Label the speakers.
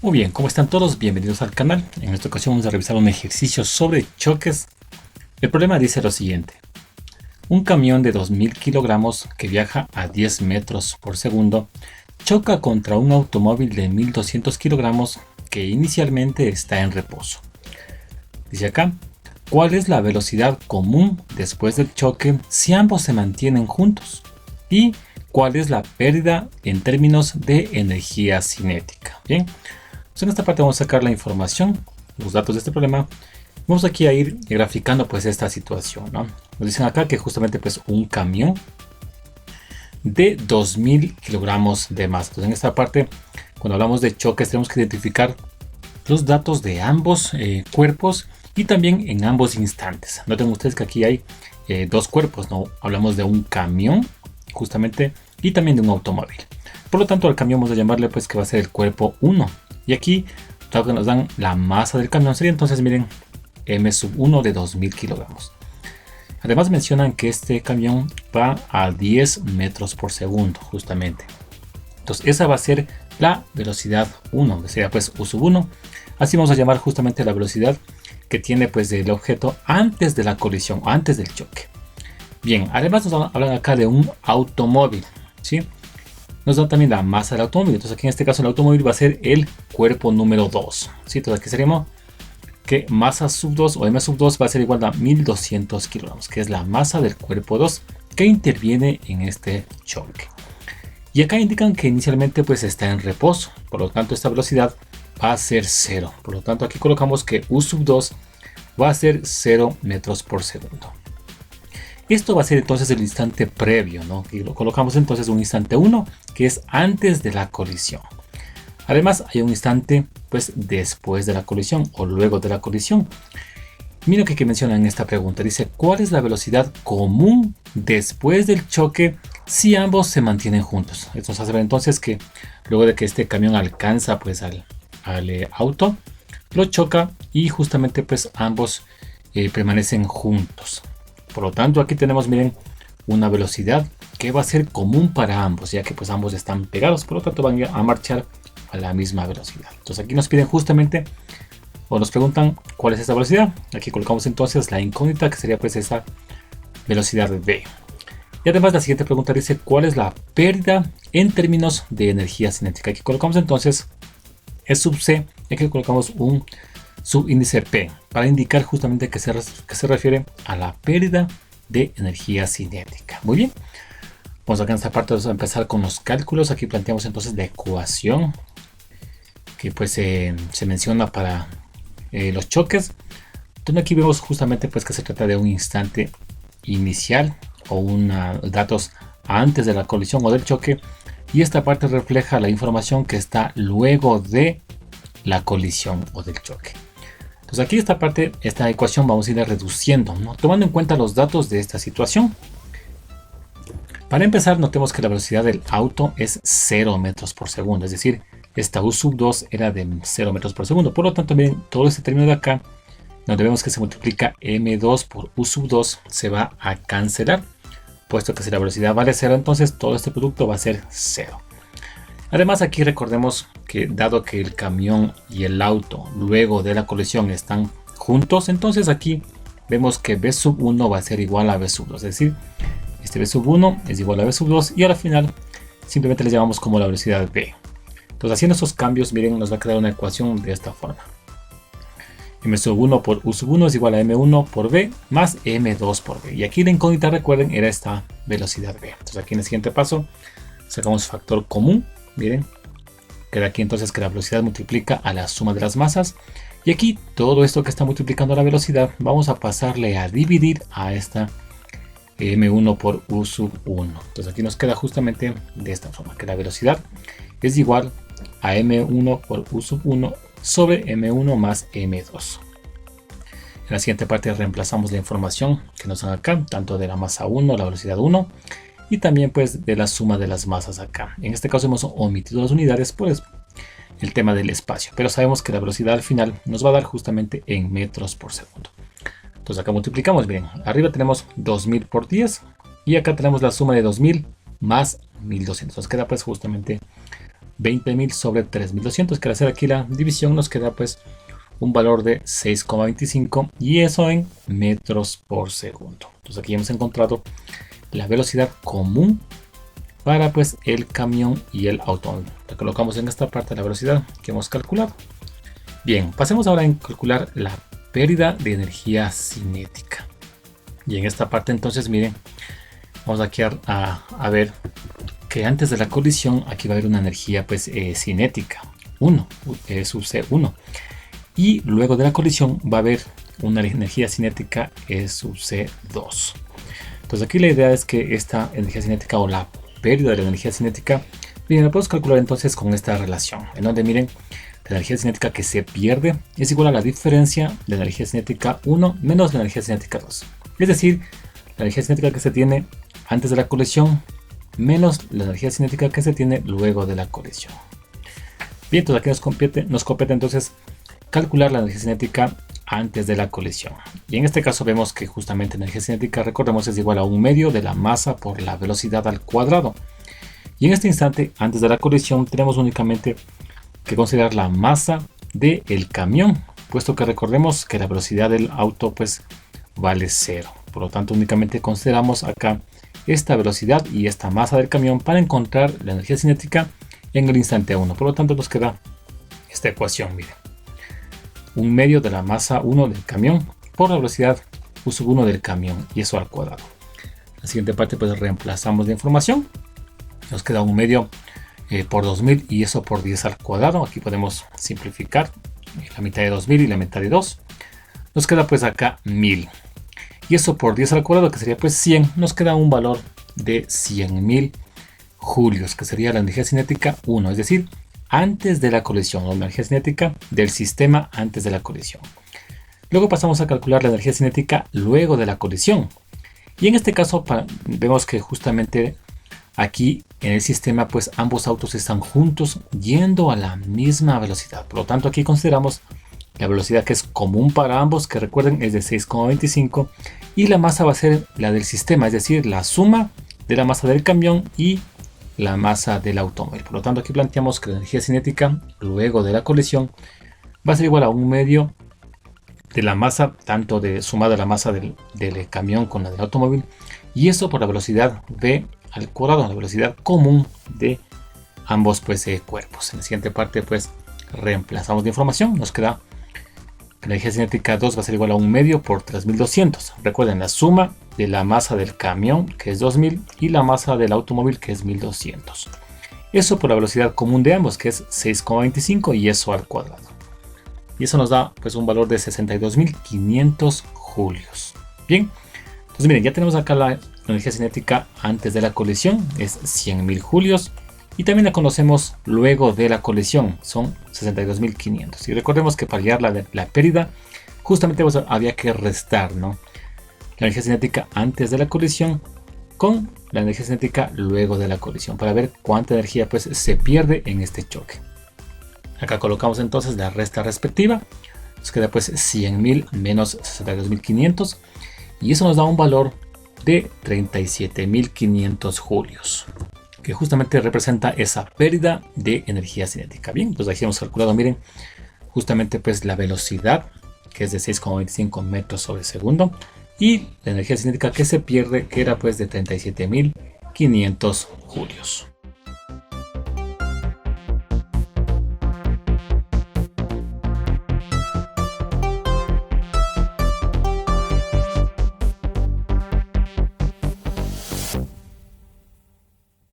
Speaker 1: Muy bien, ¿cómo están todos? Bienvenidos al canal. En esta ocasión vamos a revisar un ejercicio sobre choques. El problema dice lo siguiente. Un camión de 2000 kilogramos que viaja a 10 metros por segundo choca contra un automóvil de 1200 kilogramos que inicialmente está en reposo. Dice acá, ¿cuál es la velocidad común después del choque si ambos se mantienen juntos? Y ¿cuál es la pérdida en términos de energía cinética? Bien. Pues en esta parte vamos a sacar la información, los datos de este problema. Vamos aquí a ir graficando pues esta situación, ¿no? Nos dicen acá que justamente pues un camión de 2000 kilogramos de masa. Entonces en esta parte, cuando hablamos de choques, tenemos que identificar los datos de ambos cuerpos y también en ambos instantes. Noten ustedes que aquí hay dos cuerpos, ¿no? Hablamos de un camión justamente y también de un automóvil. Por lo tanto, al camión vamos a llamarle pues que va a ser el cuerpo 1. Y aquí nos dan la masa del camión, sería entonces, miren, M1 de 2000 kilogramos. Además mencionan que este camión va a 10 metros por segundo, justamente. Entonces esa va a ser la velocidad 1, que sería pues U1. Así vamos a llamar justamente la velocidad que tiene pues el objeto antes de la colisión, antes del choque. Bien, además nos hablan acá de un automóvil, ¿sí? Nos da también la masa del automóvil. Entonces aquí en este caso el automóvil va a ser el cuerpo número 2. ¿Sí? Entonces aquí seríamos que masa sub 2 o M sub 2 va a ser igual a 1200 kilogramos, que es la masa del cuerpo 2 que interviene en este choque. Y acá indican que inicialmente pues está en reposo. Por lo tanto esta velocidad va a ser 0. Por lo tanto aquí colocamos que U sub 2 va a ser 0 metros por segundo. Esto va a ser entonces el instante previo, ¿no? Y lo colocamos entonces un instante 1, que es antes de la colisión. Además hay un instante pues después de la colisión o luego de la colisión. Mira que menciona en esta pregunta, dice ¿cuál es la velocidad común después del choque si ambos se mantienen juntos? Esto nos hace ver entonces que luego de que este camión alcanza pues al auto, lo choca y justamente pues ambos permanecen juntos. Por lo tanto aquí tenemos, miren, una velocidad que va a ser común para ambos, ya que pues ambos están pegados, por lo tanto van a marchar a la misma velocidad. Entonces aquí nos piden justamente, o nos preguntan cuál es esta velocidad. Aquí colocamos entonces la incógnita, que sería pues esa velocidad v. Y además la siguiente pregunta dice cuál es la pérdida en términos de energía cinética. Aquí colocamos entonces E sub c, y aquí colocamos un subíndice P para indicar justamente que se refiere a la pérdida de energía cinética. Muy bien, vamos acá en esta parte a empezar con los cálculos. Aquí planteamos entonces la ecuación que pues se menciona para los choques. Entonces aquí vemos justamente pues que se trata de un instante inicial o datos antes de la colisión o del choque, y esta parte refleja la información que está luego de la colisión o del choque. Entonces aquí esta ecuación vamos a ir reduciendo, ¿no? Tomando en cuenta los datos de esta situación. Para empezar, notemos que la velocidad del auto es 0 metros por segundo, es decir, esta U sub 2 era de 0 metros por segundo. Por lo tanto, miren, todo este término de acá, donde vemos que se multiplica M2 por U sub 2, se va a cancelar, puesto que si la velocidad vale 0, entonces todo este producto va a ser 0. Además aquí recordemos que dado que el camión y el auto luego de la colisión están juntos, entonces aquí vemos que V sub 1 va a ser igual a V sub 2, es decir, este V sub 1 es igual a V sub 2 y al final simplemente le llamamos como la velocidad V. Entonces haciendo estos cambios, miren, nos va a quedar una ecuación de esta forma. M sub 1 por U sub 1 es igual a M1 por V más M2 por V. Y aquí la incógnita, recuerden, era esta velocidad V. Entonces aquí en el siguiente paso sacamos factor común. Miren, queda aquí entonces que la velocidad multiplica a la suma de las masas. Y aquí todo esto que está multiplicando la velocidad vamos a pasarle a dividir a esta M1 por U sub 1. Entonces aquí nos queda justamente de esta forma, que la velocidad es igual a M1 por U sub 1 sobre M1 más M2. En la siguiente parte reemplazamos la información que nos dan acá, tanto de la masa 1, la velocidad 1, y también pues de la suma de las masas acá. En este caso hemos omitido las unidades por el tema del espacio, pero sabemos que la velocidad al final nos va a dar justamente en metros por segundo. Entonces acá multiplicamos, bien, arriba tenemos 2000 por 10 y acá tenemos la suma de 2000 más 1200. Nos queda pues justamente 20.000 sobre 3.200, que al hacer aquí la división nos queda pues un valor de 6,25 y eso en metros por segundo. Entonces aquí hemos encontrado la velocidad común para pues el camión y el automóvil. La colocamos en esta parte de la velocidad que hemos calculado. Bien, pasemos ahora a calcular la pérdida de energía cinética. Y en esta parte entonces miren, vamos aquí a ver que antes de la colisión aquí va a haber una energía pues cinética 1, sub C1. Y luego de la colisión va a haber una energía cinética E sub C2. Entonces aquí la idea es que esta energía cinética o la pérdida de la energía cinética, bien, la podemos calcular entonces con esta relación, en donde miren, la energía cinética que se pierde es igual a la diferencia de la energía cinética 1 menos la energía cinética 2. Es decir, la energía cinética que se tiene antes de la colisión menos la energía cinética que se tiene luego de la colisión. Bien, entonces aquí nos compete entonces calcular la energía cinética antes de la colisión. Y en este caso vemos que justamente la energía cinética, recordemos, es igual a 1/2 de la masa por la velocidad al cuadrado. Y en este instante, antes de la colisión, tenemos únicamente que considerar la masa del camión, puesto que recordemos que la velocidad del auto pues vale 0. Por lo tanto, únicamente consideramos acá esta velocidad y esta masa del camión para encontrar la energía cinética en el instante 1. Por lo tanto, nos queda esta ecuación, miren. 1/2 de la masa 1 del camión por la velocidad U sub 1 del camión, y eso al cuadrado. La siguiente parte pues reemplazamos la información. Nos queda 1/2 por 2000 y eso por 10 al cuadrado. Aquí podemos simplificar la mitad de 2000 y la mitad de 2. Nos queda pues acá 1000. Y eso por 10 al cuadrado, que sería pues 100, nos queda un valor de 100.000 julios, que sería la energía cinética 1, es decir, antes de la colisión, o la energía cinética del sistema antes de la colisión. Luego pasamos a calcular la energía cinética luego de la colisión. Y en este caso vemos que justamente aquí en el sistema pues ambos autos están juntos yendo a la misma velocidad. Por lo tanto aquí consideramos la velocidad que es común para ambos, que recuerden es de 6,25, y la masa va a ser la del sistema, es decir, la suma de la masa del camión y la masa del automóvil. Por lo tanto aquí planteamos que la energía cinética luego de la colisión va a ser igual a 1/2 de la masa, tanto de sumada la masa del camión con la del automóvil, y eso por la velocidad v al cuadrado, la velocidad común de ambos pues cuerpos. En la siguiente parte pues reemplazamos la información, nos queda que la energía cinética 2 va a ser igual a 1/2 por 3200. Recuerden la suma de la masa del camión, que es 2000, y la masa del automóvil, que es 1200. Eso por la velocidad común de ambos, que es 6,25, y eso al cuadrado. Y eso nos da pues un valor de 62.500 julios. Bien, entonces miren, ya tenemos acá la energía cinética antes de la colisión, es 100.000 julios. Y también la conocemos luego de la colisión, son 62.500. Y recordemos que para hallar la pérdida, justamente pues había que restar, ¿no?, la energía cinética antes de la colisión con la energía cinética luego de la colisión, para ver cuánta energía pues se pierde en este choque. Acá colocamos entonces la resta respectiva. Nos queda pues 100.000 menos 62.500, y eso nos da un valor de 37.500 julios, que justamente representa esa pérdida de energía cinética. Bien, pues aquí hemos calculado, miren, justamente pues la velocidad, que es de 6,25 metros sobre segundo, y la energía cinética que se pierde, que era pues de 37.500 julios.